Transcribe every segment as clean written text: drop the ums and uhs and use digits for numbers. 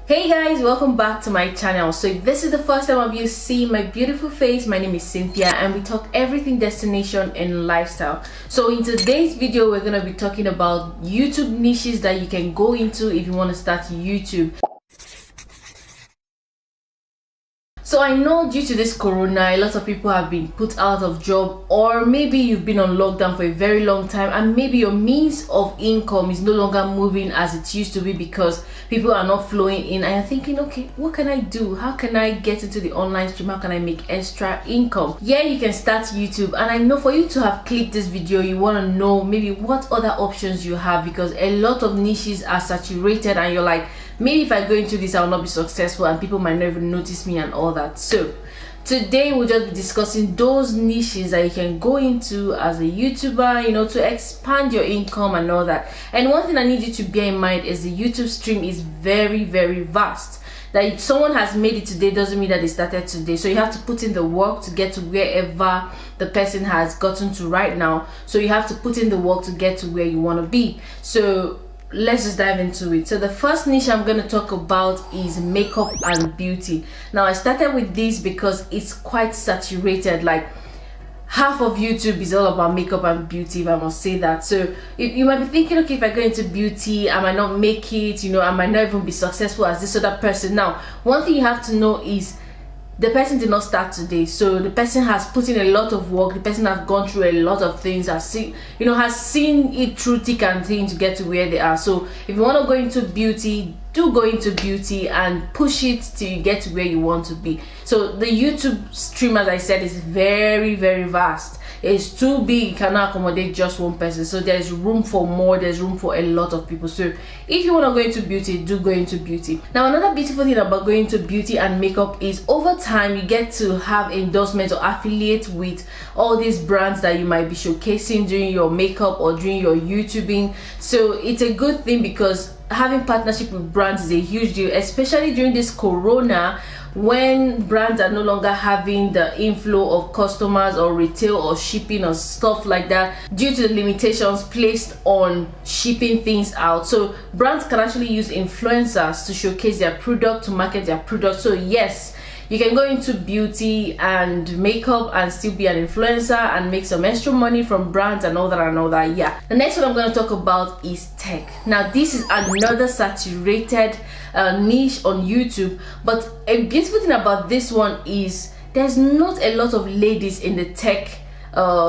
Hey guys, welcome back to my channel. So if this is the first time of you seeing my beautiful face, my name is Cynthia and we talk everything destination and lifestyle. So in today's video we're going to be talking about YouTube niches that you can go into if you want to start YouTube. So I know due to this corona, a lot of people have been put out of job, or maybe you've been on lockdown for a very long time and maybe your means of income is no longer moving as it used to be because people are not flowing in and you're thinking, okay, what can I do? How can I get into the online stream? How can I make extra income? Yeah, you can start YouTube, and I know for you to have clicked this video, you want to know maybe what other options you have, because a lot of niches are saturated and you're like, maybe if I go into this I will not be successful and people might not even notice me and all that. So today we'll just be discussing those niches that you can go into as a YouTuber, you know, to expand your income and all that. And one thing I need you to bear in mind is the YouTube stream is very vast. That if someone has made it today doesn't mean that they started today. So you have to put in the work to get to wherever the person has gotten to right now. So you have to put in the work to get to where you want to be. So let's just dive into it. So the first niche I'm going to talk about is makeup and beauty. Now I started with this because it's quite saturated. Like half of YouTube is all about makeup and beauty, if I must say that. So if you might be thinking, okay, if I go into beauty I might not make it, you know, I might not even be successful as this other person. Now one thing you have to know is the person did not start today, so the person has put in a lot of work. The person has gone through a lot of things, has seen it through thick and thin to get to where they are. So if you want to go into beauty, do go into beauty and push it till you get to where you want to be. So the YouTube stream, as I said, is very vast. It's too big, it cannot accommodate just one person, so there's room for more, there's room for a lot of people. So if you want to go into beauty, do go into beauty. Now another beautiful thing about going into beauty and makeup is over time you get to have endorsements or affiliate with all these brands that you might be showcasing during your makeup or during your YouTubing. So it's a good thing because having partnership with brands is a huge deal, especially during this corona, when brands are no longer having the inflow of customers or retail or shipping or stuff like that due to the limitations placed on shipping things out. So brands can actually use influencers to showcase their product, to market their product. So yes, you can go into beauty and makeup and still be an influencer and make some extra money from brands and all that. Yeah, the next one I'm going to talk about is tech. Now this is another saturated niche on YouTube, but a beautiful thing about this one is there's not a lot of ladies in the tech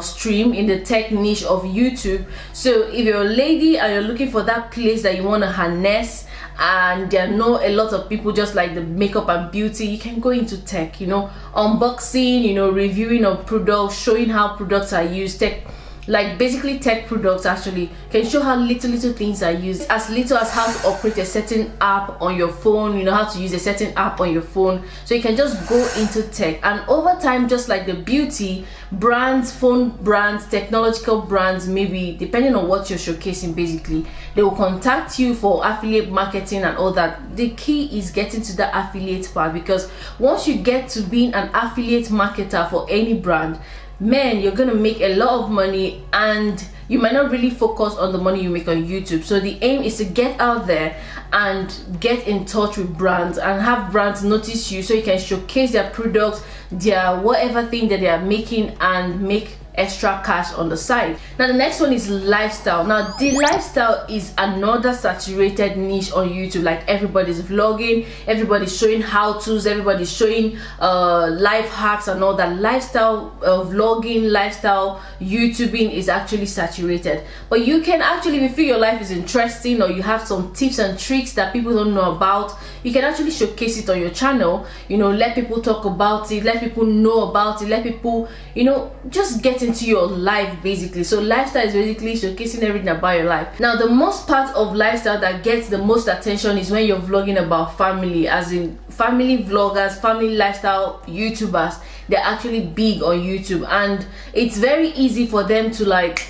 stream, in the tech niche of YouTube. So if you're a lady and you're looking for that place that you want to harness and there are not a lot of people just like the makeup and beauty, you can go into tech, you know, unboxing, you know, reviewing of products, showing how products are used. Tech, like basically tech products actually can show how little things are used, as little as how to operate a certain app on your phone, you know, how to use a certain app on your phone. So you can just go into tech, and over time, just like the beauty brands, phone brands, technological brands, maybe depending on what you're showcasing, basically they will contact you for affiliate marketing and all that. The key is getting to the affiliate part, because once you get to being an affiliate marketer for any brand, man, you're gonna make a lot of money and you might not really focus on the money you make on YouTube. So the aim is to get out there and get in touch with brands and have brands notice you so you can showcase their products, their whatever thing that they are making, and make extra cash on the side. Now the next one is lifestyle. Now the lifestyle is another saturated niche on YouTube. Like everybody's vlogging, everybody's showing how-tos, everybody's showing life hacks and all that. Lifestyle vlogging, lifestyle YouTubing is actually saturated. But you can actually, if you feel your life is interesting or you have some tips and tricks that people don't know about, you can actually showcase it on your channel, you know, let people talk about it, let people know about it, let people, you know, just get into your life basically. So lifestyle is basically showcasing everything about your life. Now the most part of lifestyle that gets the most attention is when you're vlogging about family, as in family vloggers, family lifestyle YouTubers. They're actually big on YouTube, and it's very easy for them to like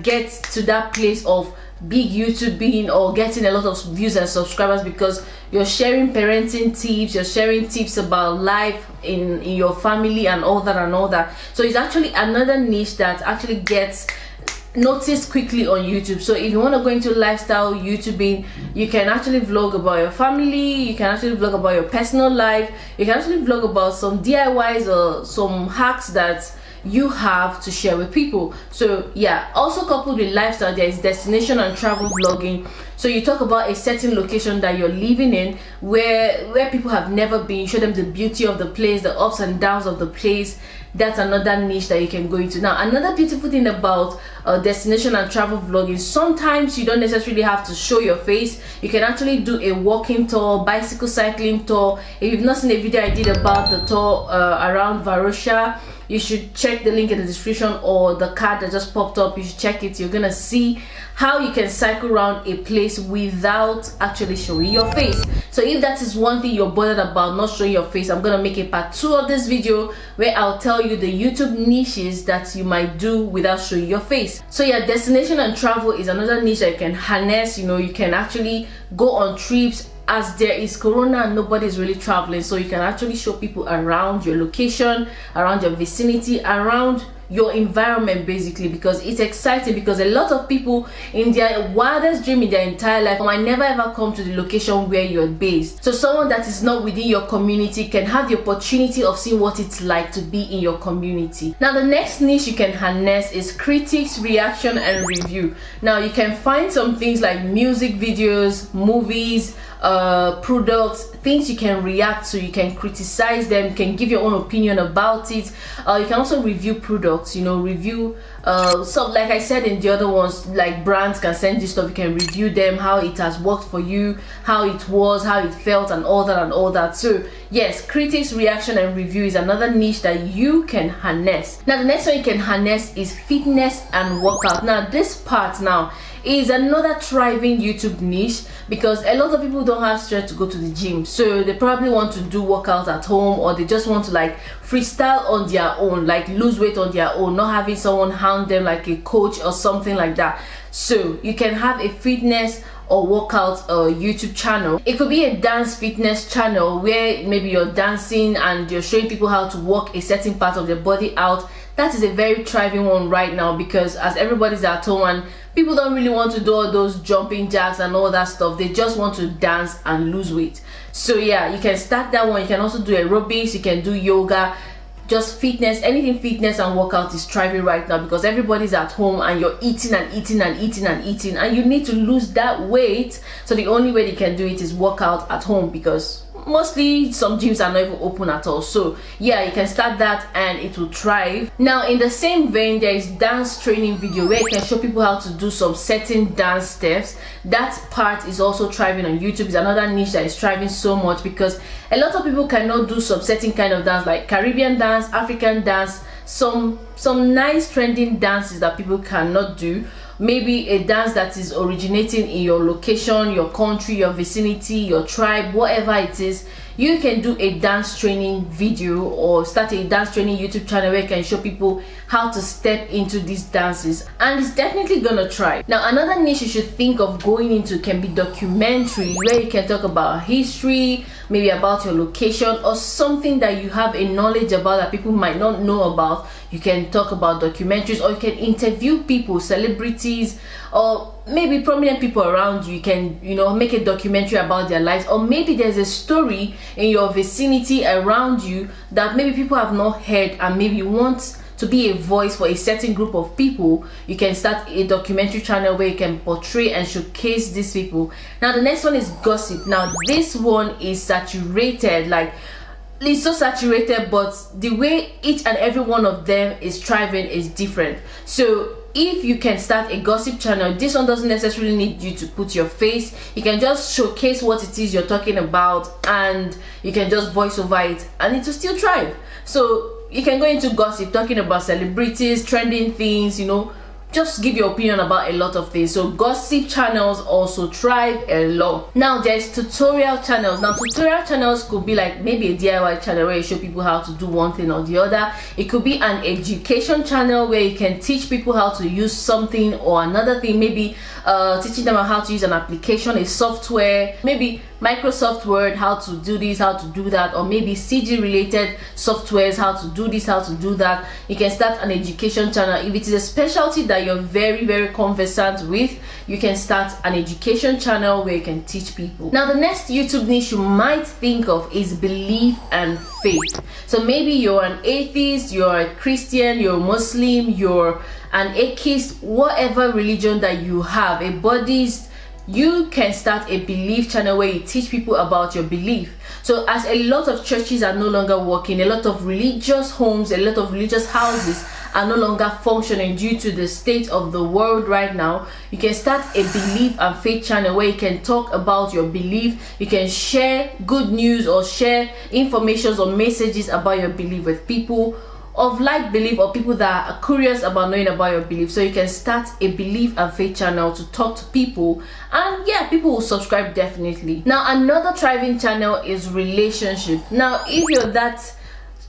get to that place of big YouTubing or getting a lot of views and subscribers, because you're sharing parenting tips, you're sharing tips about life in your family and all that. So it's actually another niche that actually gets noticed quickly on YouTube. So if you want to go into lifestyle YouTubing, you can actually vlog about your family, you can actually vlog about your personal life, you can actually vlog about some DIYs or some hacks that you have to share with people. So yeah, also coupled with lifestyle, there is destination and travel vlogging. So you talk about a certain location that you're living in where people have never been, you show them the beauty of the place, the ups and downs of the place. That's another niche that you can go into. Now, another beautiful thing about destination and travel vlogging, sometimes you don't necessarily have to show your face. You can actually do a walking tour, bicycle cycling tour. If you've not seen a video I did about the tour around Varosha, you should check the link in the description, or the card that just popped up, you should check it. You're gonna see how you can cycle around a place without actually showing your face. So if that is one thing you're bothered about, not showing your face, I'm gonna make a part 2 of this video where I'll tell you the YouTube niches that you might do without showing your face. So yeah, destination and travel is another niche that you can harness. You know, you can actually go on trips. As there is corona and nobody is really traveling, so you can actually show people around your location, around your vicinity, around your environment, basically, because it's exciting. Because a lot of people in their wildest dream in their entire life might never ever come to the location where you're based. So someone that is not within your community can have the opportunity of seeing what it's like to be in your community. Now, the next niche you can harness is critics, reaction, and review. Now, you can find some things like music videos, movies, products, things you can react to. You can criticize them, you can give your own opinion about it. You can also review products, you know, review so like I said in the other ones, like brands can send you stuff, you can review them, how it has worked for you, how it was, how it felt, and all that. So yes, critics, reaction, and review is another niche that you can harness. Now, the next one you can harness is fitness and workout. Now, this part now is another thriving YouTube niche, because a lot of people don't have strength to go to the gym, so they probably want to do workouts at home, or they just want to like freestyle on their own, like lose weight on their own, not having someone hound them like a coach or something like that. So you can have a fitness or workout YouTube channel. It could be a dance fitness channel where maybe you're dancing and you're showing people how to work a certain part of their body out. That is a very thriving one right now, because as everybody's at home and people don't really want to do all those jumping jacks and all that stuff, they just want to dance and lose weight. So yeah, you can start that one. You can also do aerobics, you can do yoga, just fitness. Anything fitness and workout is thriving right now, because everybody's at home and you're eating and eating and eating and eating, and you need to lose that weight. So the only way you can do it is work out at home, because mostly some gyms are not even open at all. So yeah, you can start that and it will thrive. Now, in the same vein, there is dance training video where you can show people how to do some certain dance steps. That part is also thriving on YouTube. It's another niche that is thriving so much, because a lot of people cannot do some certain kind of dance, like Caribbean dance, African dance, some nice trending dances that people cannot do. Maybe a dance that is originating in your location, your country, your vicinity, your tribe, whatever it is. You can do a dance training video or start a dance training YouTube channel where you can show people how to step into these dances, and it's definitely gonna try. Now, another niche you should think of going into can be documentary, where you can talk about history, maybe about your location, or something that you have a knowledge about that people might not know about. You can talk about documentaries, or you can interview people, celebrities, or maybe prominent people around you. You can, you know, make a documentary about their lives, or maybe there's a story in your vicinity around you that maybe people have not heard, and maybe you want to be a voice for a certain group of people. You can start a documentary channel where you can portray and showcase these people. Now, the next one is gossip. Now, this one is saturated, like it's so saturated, but the way each and every one of them is thriving is different. So if you can start a gossip channel, this one doesn't necessarily need you to put your face. You can just showcase what it is you're talking about, and you can just voice over it, and it will still thrive. So you can go into gossip, talking about celebrities, trending things, you know, just give your opinion about a lot of things. So gossip channels also thrive a lot. Now, there's tutorial channels. Now, tutorial channels could be like maybe a DIY channel where you show people how to do one thing or the other. It could be an education channel where you can teach people how to use something or another thing, maybe teaching them how to use an application, a software, maybe Microsoft Word, how to do this, how to do that, or maybe CG related softwares, how to do this, how to do that. You can start an education channel. If it is a specialty that you're very conversant with, you can start an education channel where you can teach people. Now, the next YouTube niche you might think of is belief and faith. So maybe you're an atheist, you're a Christian, you're a Muslim, you're an atheist, whatever religion that you have, a Buddhist, you can start a belief channel where you teach people about your belief. So as a lot of churches are no longer working, a lot of religious homes, a lot of religious houses are no longer functioning due to the state of the world right now, you can start a belief and faith channel where you can talk about your belief. You can share good news or share information or messages about your belief with people of like belief or people that are curious about knowing about your belief. So you can start a belief and faith channel to talk to people, and yeah, people will subscribe definitely. Now, another thriving channel is relationship. Now, if you're that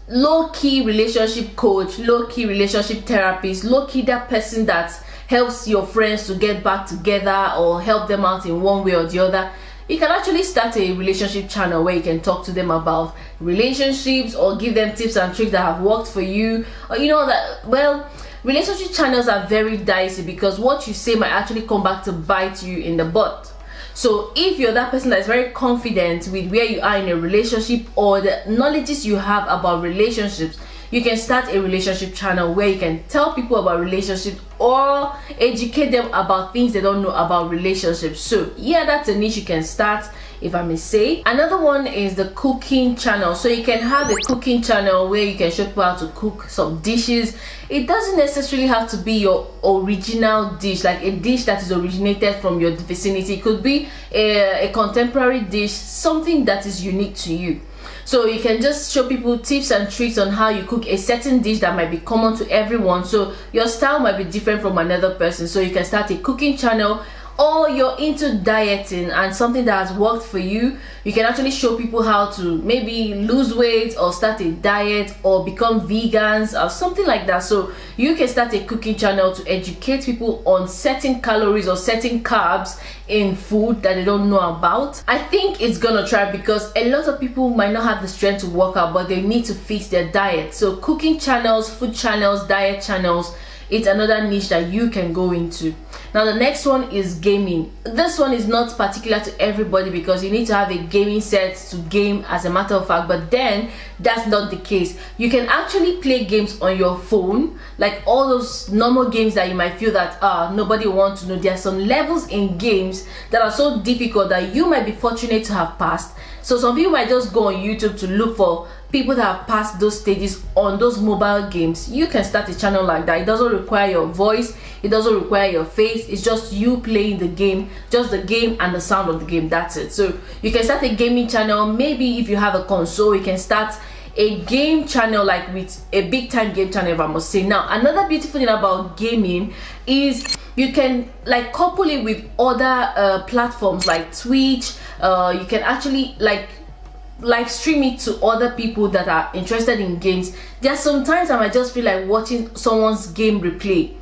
low-key relationship coach, low-key relationship therapist, low-key that person that helps your friends to get back together or help them out in one way or the other, you can actually start a relationship channel where you can talk to them about relationships or give them tips and tricks that have worked for you. Or you know that, well, relationship channels are very dicey because what you say might actually come back to bite you in the butt. So if you're that person that's very confident with where you are in a relationship or the knowledges you have about relationships, you can start a relationship channel where you can tell people about relationships or educate them about things they don't know about relationships. So yeah, that's a niche you can start, if I may say. Another one is the cooking channel. So you can have a cooking channel where you can show people how to cook some dishes. It doesn't necessarily have to be your original dish, like a dish that is originated from your vicinity. It could be a contemporary dish, something that is unique to you. So you can just show people tips and tricks on how you cook a certain dish that might be common to everyone. So your style might be different from another person. So you can start a cooking channel. Or you're into dieting and something that has worked for you, you can actually show people how to maybe lose weight or start a diet or become vegans or something like that. So you can start a cooking channel to educate people on certain calories or certain carbs in food that they don't know about. I think it's gonna try because a lot of people might not have the strength to work out, but they need to fix their diet. So cooking channels, food channels, diet channels, it's another niche that you can go into. Now, the next one is gaming. This one is not particular to everybody because you need to have a gaming set to game, as a matter of fact, but then that's not the case. You can actually play games on your phone, like all those normal games that you might feel that nobody wants to know. There are some levels in games that are so difficult that you might be fortunate to have passed. So some people might just go on YouTube to look for people that have passed those stages on those mobile games. You can start a channel like that. It doesn't require your voice, it doesn't require your face, it's just you playing the game, just the game and the sound of the game, that's it. So you can start a gaming channel. Maybe if you have a console, you can start a game channel, like with a big time game channel, if I must say. Now, another beautiful thing about gaming is you can like couple it with other platforms like Twitch. You can actually like live stream it to other people that are interested in games. There are sometimes I might just feel like watching someone's game replay.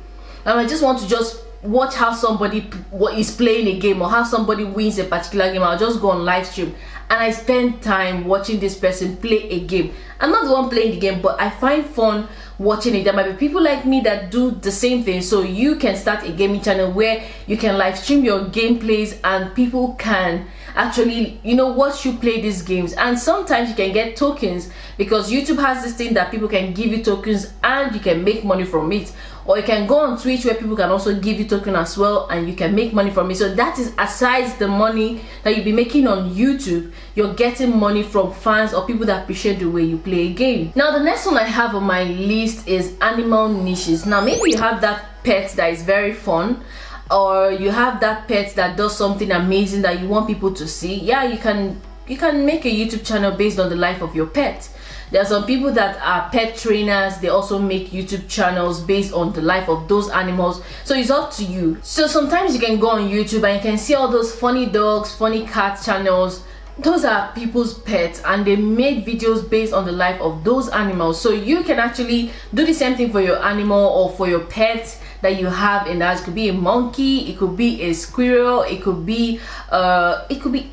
I might just want to just watch how somebody is playing a game or how somebody wins a particular game. I'll just go on live stream and I spend time watching this person play a game. I'm not the one playing the game, but I find fun watching it. There might be people like me that do the same thing. So you can start a gaming channel where you can live stream your gameplays and people can actually, you know, watch you play these games. And sometimes you can get tokens because YouTube has this thing that people can give you tokens and you can make money from it. Or you can go on Twitch where people can also give you token as well and you can make money from it. So that is aside the money that you'll be making on YouTube, you're getting money from fans or people that appreciate the way you play a game. Now, the next one I have on my list is animal niches. Now, maybe you have that pet that is very fun, or you have that pet that does something amazing that you want people to see. Yeah, you can make a YouTube channel based on the life of your pet. There are some people that are pet trainers, they also make YouTube channels based on the life of those animals. So it's up to you. So sometimes you can go on YouTube and you can see all those funny dogs, funny cat channels. Those are people's pets and they made videos based on the life of those animals. So you can actually do the same thing for your animal or for your pet that you have in the house. It could be a monkey, it could be a squirrel, it could be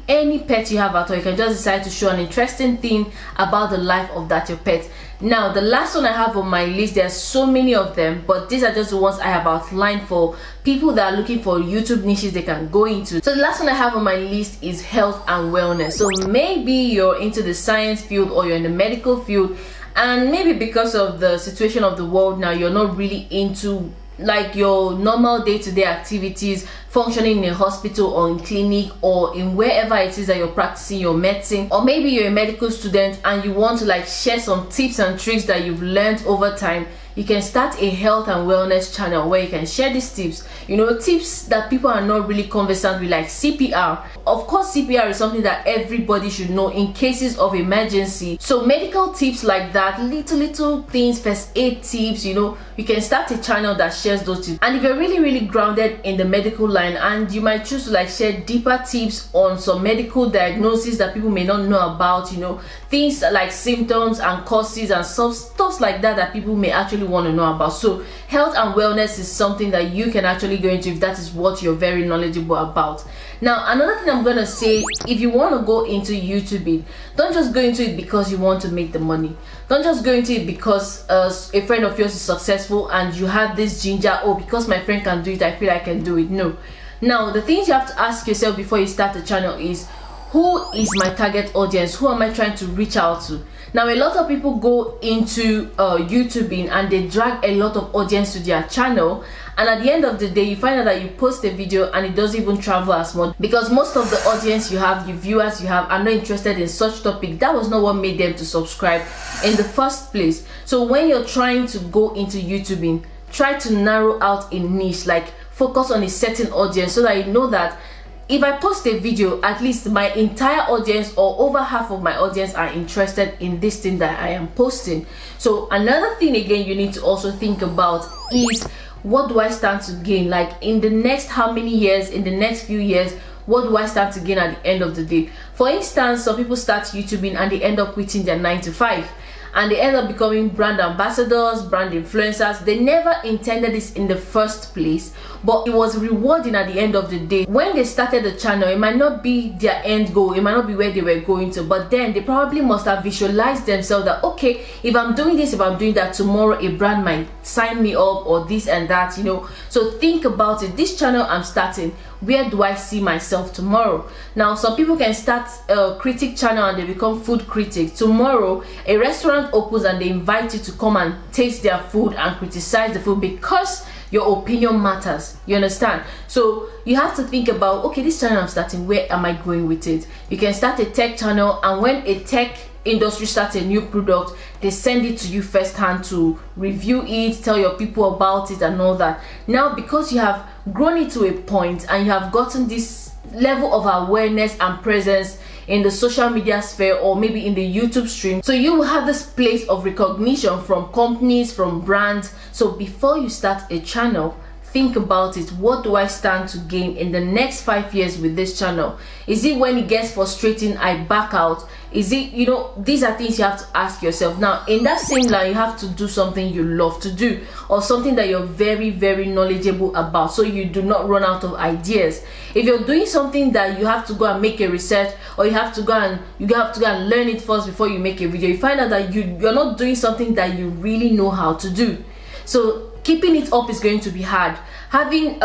any pet you have at all. You can just decide to show an interesting thing about the life of that your pet. Now the last one I have on my list, there are so many of them, but these are just the ones I have outlined for people that are looking for YouTube niches they can go into. So the last one I have on my list is health and wellness. So maybe you're into the science field or you're in the medical field, and maybe because of the situation of the world now, you're not really into like your normal day-to-day activities, functioning in a hospital or in clinic or in wherever it is that you're practicing your medicine. Or maybe you're a medical student and you want to like share some tips and tricks that you've learned over time. You can start a health and wellness channel where you can share these tips, you know, tips that people are not really conversant with, like CPR. Of course, CPR is something that everybody should know in cases of emergency. So medical tips like that, little things, first aid tips, you know, you can start a channel that shares those tips. And if you're really grounded in the medical line, and you might choose to like share deeper tips on some medical diagnoses that people may not know about, you know, things like symptoms and causes and stuff like that that people may actually want to know about. So health and wellness is something that you can actually go into if that is what you're very knowledgeable about. Now another thing I'm gonna say, if you want to go into YouTube, don't just go into it because you want to make the money. Don't just go into it because a friend of yours is successful and you have this ginger, oh, because my friend can do it, I feel I can do it. No. Now the things you have to ask yourself before you start the channel is, who is my target audience? Who am I trying to reach out to? Now a lot of people go into YouTubing and they drag a lot of audience to their channel, and at the end of the day you find out that you post a video and it doesn't even travel as much because most of the audience you have, the viewers you have, are not interested in such topic. That was not what made them to subscribe in the first place. So when you're trying to go into YouTubing, try to narrow out a niche, like focus on a certain audience so that you know that if I post a video, at least my entire audience or over half of my audience are interested in this thing that I am posting. So another thing again you need to also think about is, what do I stand to gain? Like in the next how many years, in the next few years, what do I stand to gain at the end of the day? For instance, some people start YouTubing and they end up quitting their 9 to 5. And they end up becoming brand ambassadors, brand influencers. They never intended this in the first place, but it was rewarding at the end of the day. When they started the channel, it might not be their end goal, it might not be where they were going to, but then they probably must have visualized themselves that, okay, if I'm doing this, if I'm doing that, tomorrow a brand might sign me up or this and that, you know. So think about it. This channel I'm starting, where do I see myself tomorrow? Now some people can start a critic channel and they become food critics. Tomorrow a restaurant opens and they invite you to come and taste their food and criticize the food because your opinion matters. You understand? So you have to think about, okay, this channel I'm starting, where am I going with it? You can start a tech channel, and when a tech industry starts a new product, they send it to you firsthand to review it, tell your people about it and all that. Now because you have grown it to a point and you have gotten this level of awareness and presence in the social media sphere or maybe in the YouTube stream, so you will have this place of recognition from companies, from brands. So before you start a channel, think about it. What do I stand to gain in the next 5 years with this channel? Is it when it gets frustrating I back out? Is it, you know, these are things you have to ask yourself. Now in that same line, you have to do something you love to do or something that you're very knowledgeable about, so you do not run out of ideas. If you're doing something that you have to go and make a research, or you have to go and learn it first before you make a video, you find out that you're not doing something that you really know how to do. So keeping it up is going to be hard. Having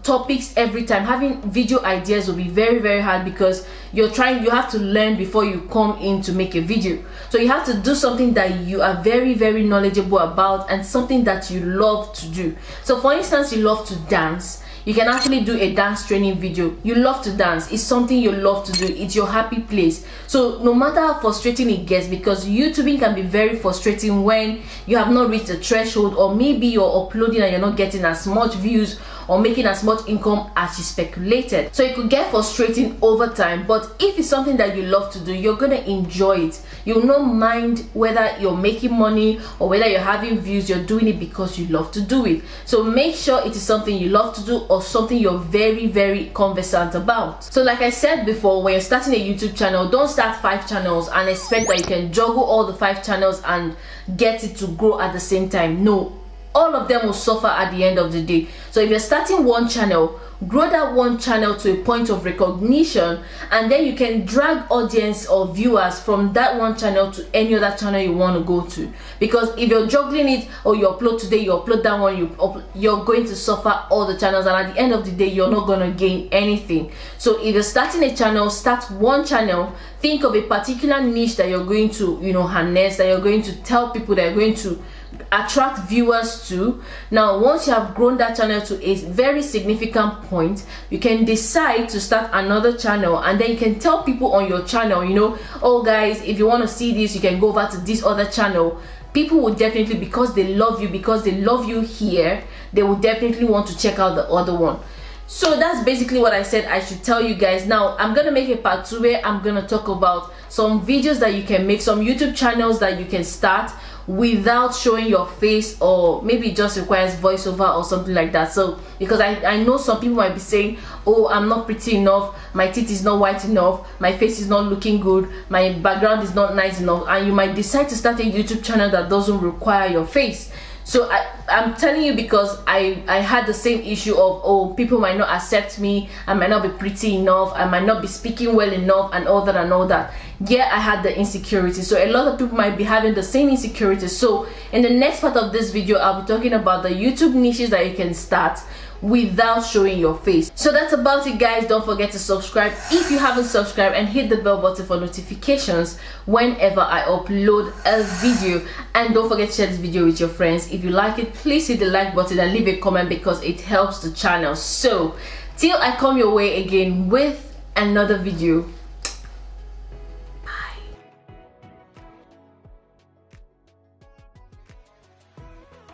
topics every time, having video ideas will be very hard because you have to learn before you come in to make a video. So you have to do something that you are very knowledgeable about and something that you love to do. So for instance, you love to dance. You can actually do a dance training video. You love to dance, it's something you love to do, it's your happy place. So no matter how frustrating it gets, because YouTubing can be very frustrating when you have not reached a threshold, or maybe you're uploading and you're not getting as much views or making as much income as you speculated. So it could get frustrating over time, but if it's something that you love to do, you're gonna enjoy it. You'll not mind whether you're making money or whether you're having views. You're doing it because you love to do it. So make sure it is something you love to do or something you're very conversant about. So like I said before, when you're starting a YouTube channel, don't start 5 channels and expect that you can juggle all the 5 channels and get it to grow at the same time. No. all of them will suffer at the end of the day. So if you're starting one channel, grow that one channel to a point of recognition, and then you can drag audience or viewers from that one channel to any other channel you want to go to. Because if you're juggling it, or you upload today, you upload that one, you're going to suffer all the channels, and at the end of the day you're not going to gain anything. So if you're starting a channel, start one channel. Think of a particular niche that you're going to harness, that you're going to tell people, that you're going to attract viewers to. Now once you have grown that channel to a very significant point, you can decide to start another channel, and then you can tell people on your channel, oh guys, if you want to see this, you can go over to this other channel. People will definitely, because they love you here, they will definitely want to check out the other one. So that's basically what I said I should tell you guys. Now I'm gonna make a part 2 where I'm gonna talk about some videos that you can make, some YouTube channels that you can start without showing your face, or maybe it just requires voiceover or something like that. So because I know some people might be saying, oh, I'm not pretty enough, my teeth is not white enough, my face is not looking good, my background is not nice enough, and you might decide to start a YouTube channel that doesn't require your face. So I'm telling you, because I had the same issue of, oh, people might not accept me, I might not be pretty enough, I might not be speaking well enough, and all that and all that. Yeah, I had the insecurity. So a lot of people might be having the same insecurity. So in the next part of this video, I'll be talking about the YouTube niches that you can start without showing your face. So that's about it, guys. Don't forget to subscribe if you haven't subscribed, and hit the bell button for notifications whenever I upload a video. And don't forget to share this video with your friends. If you like it, please hit the like button and leave a comment, because it helps the channel. So till I come your way again with another video,